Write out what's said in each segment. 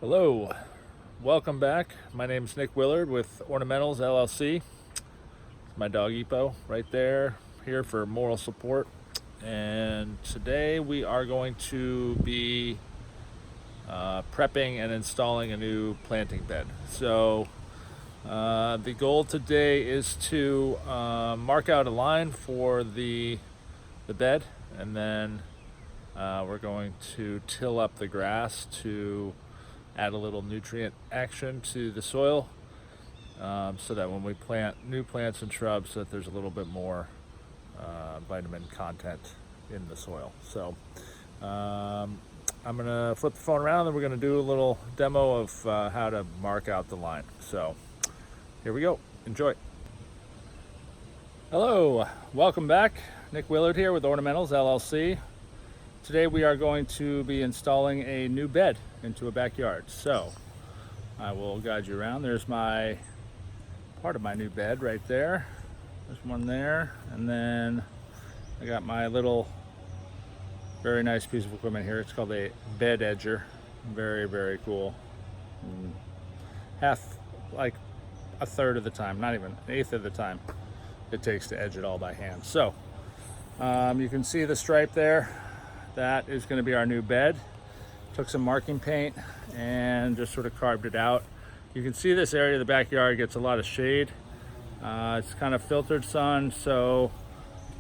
Hello, welcome back. My name is Nick Willard with Ornamentals LLC. My dog Epo right there, here for moral support. And today we are going to be prepping and installing a new planting bed. So the goal today is to mark out a line for the bed, and then we're going to till up the grass to add a little nutrient action to the soil, so that when we plant new plants and shrubs, that there's a little bit more vitamin content in the soil. So I'm gonna flip the phone around and we're gonna do a little demo of how to mark out the line. So here we go, enjoy. Hello, welcome back. Nick Willard here with Ornamentals LLC. Today we are going to be installing a new bed into a backyard. So I will guide you around. There's my part of my new bed right there. There's one there, and then I got my little very nice piece of equipment here. It's called a bed edger. Very, very cool. Like a third of the time, not even an eighth of the time it takes to edge it all by hand. So you can see the stripe there. That is going to be our new bed. Took some marking paint and just sort of carved it out. You can see this area of the backyard gets a lot of shade. It's kind of filtered sun, so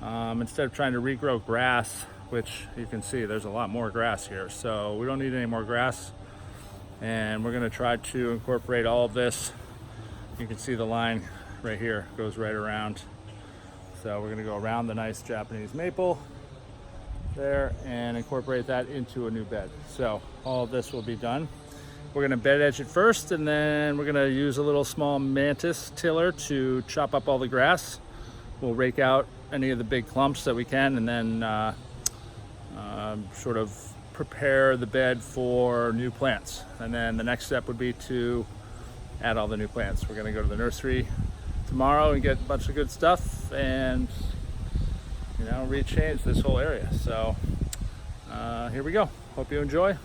instead of trying to regrow grass, which you can see there's a lot more grass here, so we don't need any more grass, and we're going to try to incorporate all of this. You can see the line right here goes right around, so we're going to go around the nice Japanese maple there and incorporate that into a new bed. So all of this will be done. We're going to bed edge it first, and then we're going to use a little small mantis tiller to chop up all the grass. We'll rake out any of the big clumps that we can, and then sort of prepare the bed for new plants. And then the next step would be to add all the new plants. We're going to go to the nursery tomorrow and get a bunch of good stuff and rechange this whole area. So here we go. Hope you enjoy.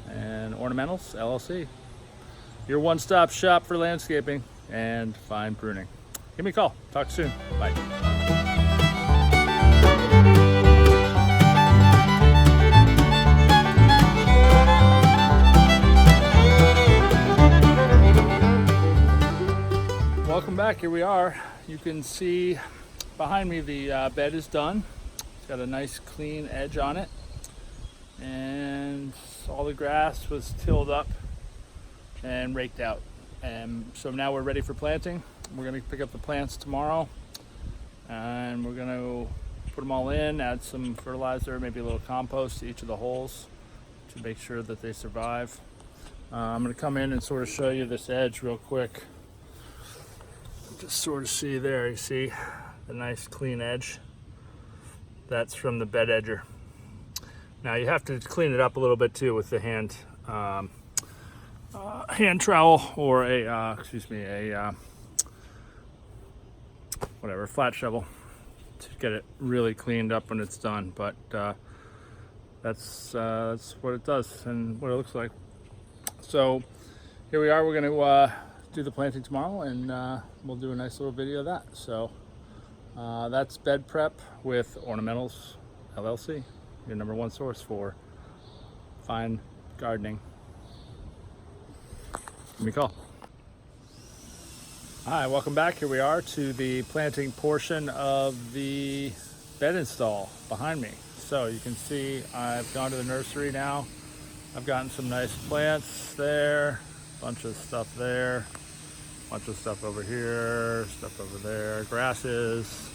And Ornamentals LLC, your one-stop shop for landscaping and fine pruning. Give me a call. Talk soon. Bye. Welcome back. Here we are. You can see behind me the bed is done. It's got a nice clean edge on it, and all the grass was tilled up and raked out. And so now we're ready for planting. We're going to pick up the plants tomorrow, and we're going to put them all in, add some fertilizer, maybe a little compost to each of the holes to make sure that they survive. I'm going to come in and sort of show you this edge real quick. Just sort of see there, you see the nice clean edge. That's from the bed edger. Now you have to clean it up a little bit too with the hand trowel or a flat shovel to get it really cleaned up when it's done. But that's what it does and what it looks like. So here we are. We're going to do the planting tomorrow, and we'll do a nice little video of that. So that's bed prep with Ornamentals LLC, your number one source for fine gardening. Give me a call. Hi, welcome back. Here we are to the planting portion of the bed install behind me. So you can see I've gone to the nursery now. I've gotten some nice plants there, bunch of stuff there, bunch of stuff over here, stuff over there, grasses,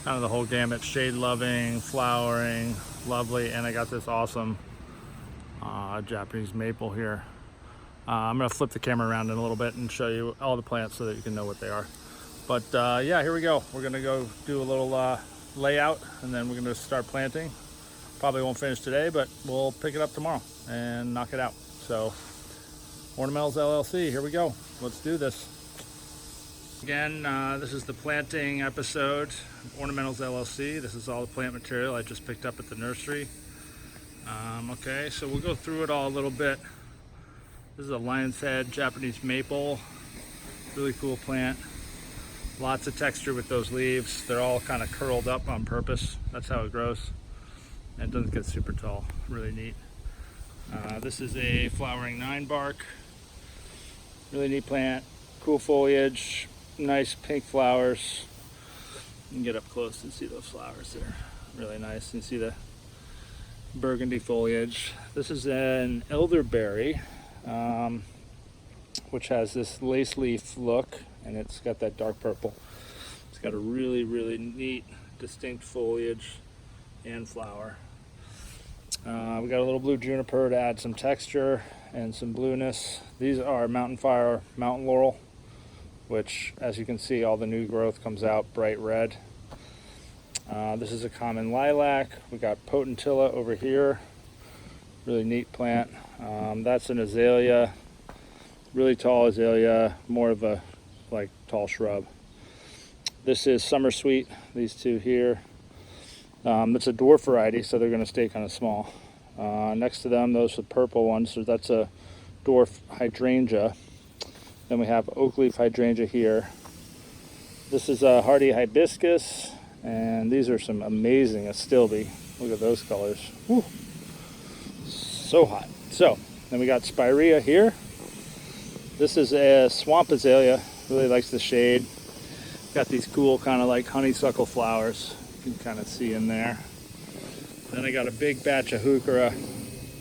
kind of the whole gamut, shade loving, flowering, lovely. And I got this awesome Japanese maple here. I'm gonna flip the camera around in a little bit and show you all the plants so that you can know what they are. But yeah, here we go. We're gonna go do a little layout, and then we're gonna start planting. Probably won't finish today, but we'll pick it up tomorrow and knock it out. So Ornamentals LLC, here we go. Let's do this. Again, this is the planting episode, Ornamentals LLC. This is all the plant material I just picked up at the nursery. Okay, so we'll go through it all a little bit. This is a lion's head Japanese maple. Really cool plant. Lots of texture with those leaves. They're all kind of curled up on purpose. That's how it grows. And it doesn't get super tall. Really neat. This is a flowering 9-bark. Really neat plant. Cool foliage. Nice pink flowers. You can get up close and see those flowers there. Really nice. You see the burgundy foliage. This is an elderberry, which has this lace leaf look, and it's got that dark purple. It's got a really, really neat, distinct foliage and flower. We got a little blue juniper to add some texture and some blueness. These are mountain fire mountain laurel, which, as you can see, all the new growth comes out bright red. This is a common lilac. We got potentilla over here. Really neat plant. That's an azalea. Really tall azalea, more of a like tall shrub. This is summer sweet, these two here. It's a dwarf variety, so they're going to stay kind of small. Next to them, those are purple ones, so that's a dwarf hydrangea. Then we have oak leaf hydrangea here. This is a hardy hibiscus, and these are some amazing astilbe. Look at those colors. Whew. So hot. So, then we got spirea here. This is a swamp azalea, really likes the shade. Got these cool kind of like honeysuckle flowers, you can kind of see in there. Then I got a big batch of heuchera,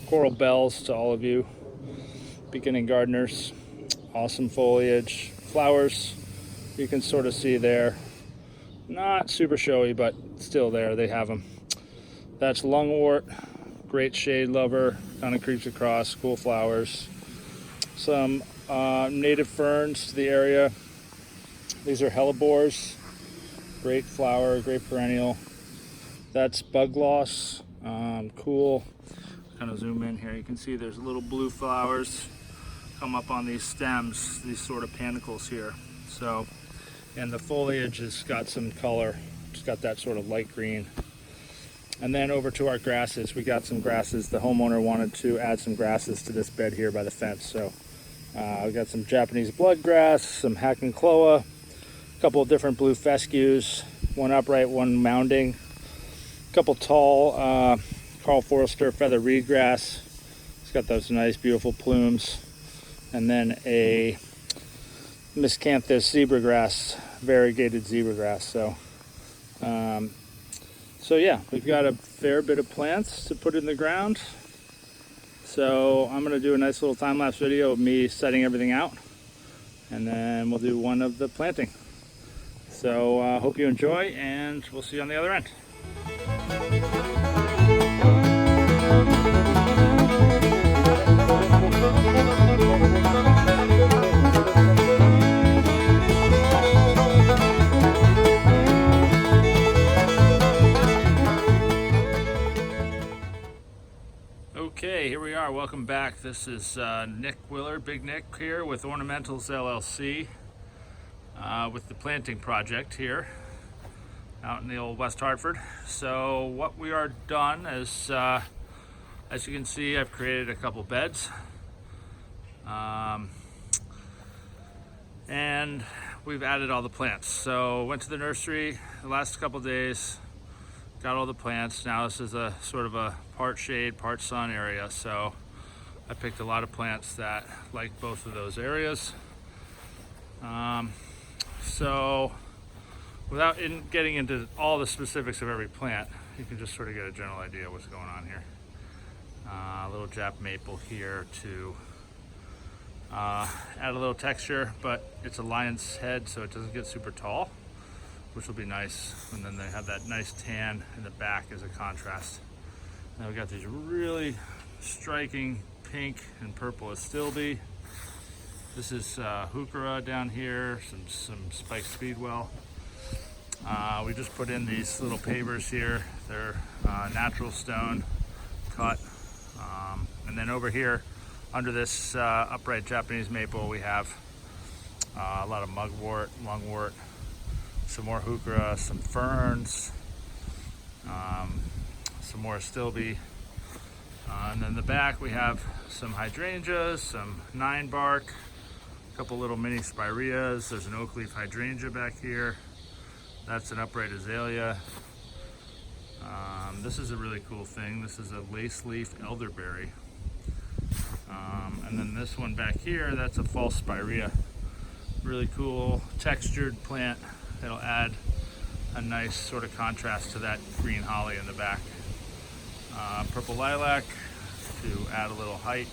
coral bells to all of you beginning gardeners. Awesome foliage, flowers you can sort of see there. Not super showy, but still there, they have them. That's lungwort, great shade lover, kind of creeps across, cool flowers. Some native ferns to the area. These are hellebores, great flower, great perennial. That's bug loss, cool. Kind of zoom in here, you can see there's little blue flowers come up on these stems, these sort of panicles here. So, and the foliage has got some color. It's got that sort of light green. And then over to our grasses, we got some grasses. The homeowner wanted to add some grasses to this bed here by the fence. So we got some Japanese bloodgrass, some Hack'n'Cloa, a couple of different blue fescues, one upright, one mounding, a couple tall Carl Forster feather reed grass. It's got those nice, beautiful plumes. And then a miscanthus zebra grass, variegated zebra grass. So yeah, we've got a fair bit of plants to put in the ground. So I'm gonna do a nice little time-lapse video of me setting everything out, and then we'll do one of the planting. So hope you enjoy, and we'll see you on the other end. Okay, here we are. Welcome back. This is Nick Willard, Big Nick here with Ornamentals LLC with the planting project here out in the old West Hartford. So what we are done is, as you can see, I've created a couple beds. And we've added all the plants. So went to the nursery the last couple days, got all the plants. Now this is a sort of a part shade, part sun area. So I picked a lot of plants that like both of those areas. So without getting into all the specifics of every plant, you can just sort of get a general idea of what's going on here. A little Jap maple here to add a little texture, but it's a lion's head, so it doesn't get super tall, which will be nice. And then they have that nice tan in the back as a contrast. Now we got these really striking pink and purple astilbe. This is heuchera down here, some spiked speedwell. We just put in these little pavers here. They're natural stone cut. And then over here, under this upright Japanese maple, we have a lot of mugwort, lungwort, some more heuchera, some ferns, some more astilbe, And then the back we have some hydrangeas, some 9 bark, a couple little mini spireas. There's an oak leaf hydrangea back here. That's an upright azalea. This is a really cool thing. This is a lace leaf elderberry. And then this one back here, that's a false spirea. Really cool textured plant. It'll add a nice sort of contrast to that green holly in the back. Purple lilac to add a little height.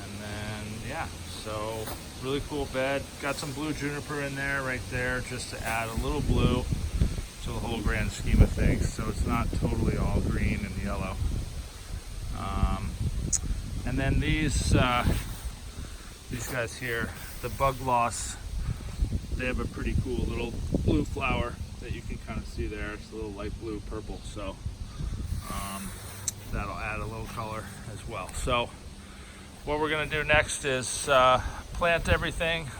And then, yeah, so really cool bed. Got some blue juniper in there, right there, just to add a little blue to the whole grand scheme of things. So it's not totally all green and yellow. And then these guys here, the bug loss, they have a pretty cool little blue flower that you can kind of see there. It's a little light blue purple, so that'll add a little color as well. So what we're gonna do next is plant everything,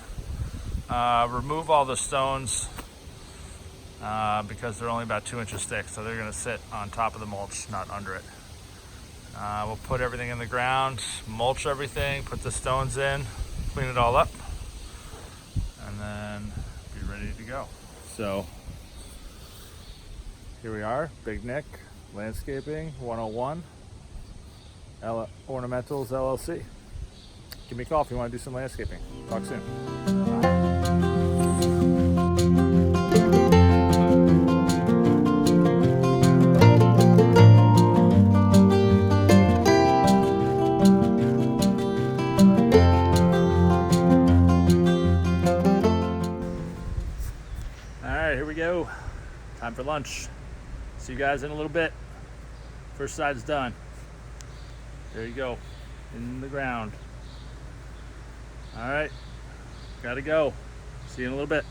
remove all the stones because they're only about 2 inches thick, so they're gonna sit on top of the mulch, not under it. We'll put everything in the ground, mulch everything, put the stones in, clean it all up, and then be ready to go. So here we are, Big Nick, Landscaping 101, Ornamentals LLC. Give me a call if you want to do some landscaping. Talk soon. Bye. Here we go. Time for lunch. See you guys in a little bit. First side's done. There you go, in the ground. All right, gotta go. See you in a little bit.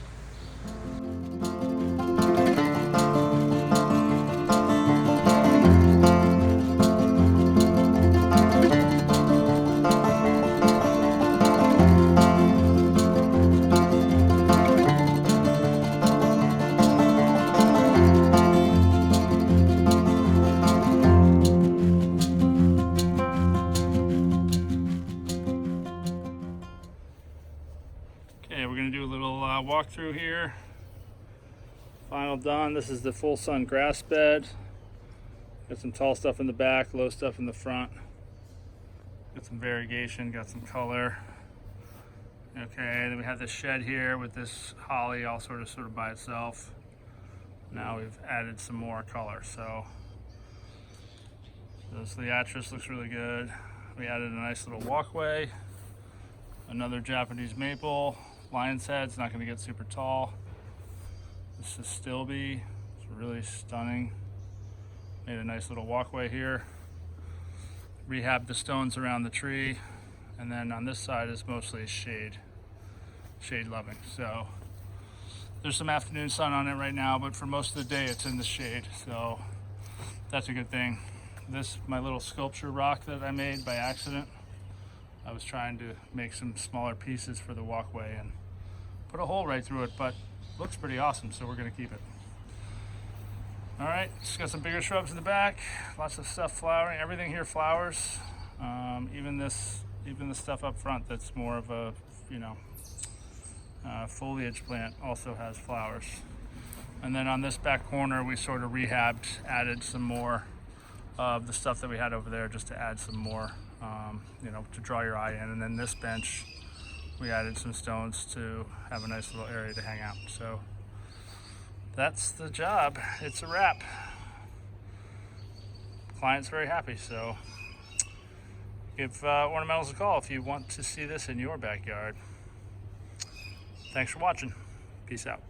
Okay, we're gonna do a little walkthrough here. Final done. This is the full sun grass bed. Got some tall stuff in the back, low stuff in the front. Got some variegation, got some color. Okay, then we have this shed here with this holly all sort of by itself. Now we've added some more color. So this liatris looks really good. We added a nice little walkway. Another Japanese maple. Lion's head's not going to get super tall. This is Stilby. It's really stunning. Made a nice little walkway here. Rehabbed the stones around the tree. And then on this side is mostly shade loving. So there's some afternoon sun on it right now, but for most of the day it's in the shade. So that's a good thing. This, my little sculpture rock that I made by accident. I was trying to make some smaller pieces for the walkway and put a hole right through it, but looks pretty awesome, so we're gonna keep it. All right, just got some bigger shrubs in the back, lots of stuff flowering. Everything here flowers. Even the stuff up front that's more of a, foliage plant also has flowers. And then on this back corner, we sort of rehabbed, added some more of the stuff that we had over there just to add some more, to draw your eye in. And then this bench, we added some stones to have a nice little area to hang out. So that's the job. It's a wrap. Client's very happy, so give Ornamentals a call if you want to see this in your backyard. Thanks for watching. Peace out.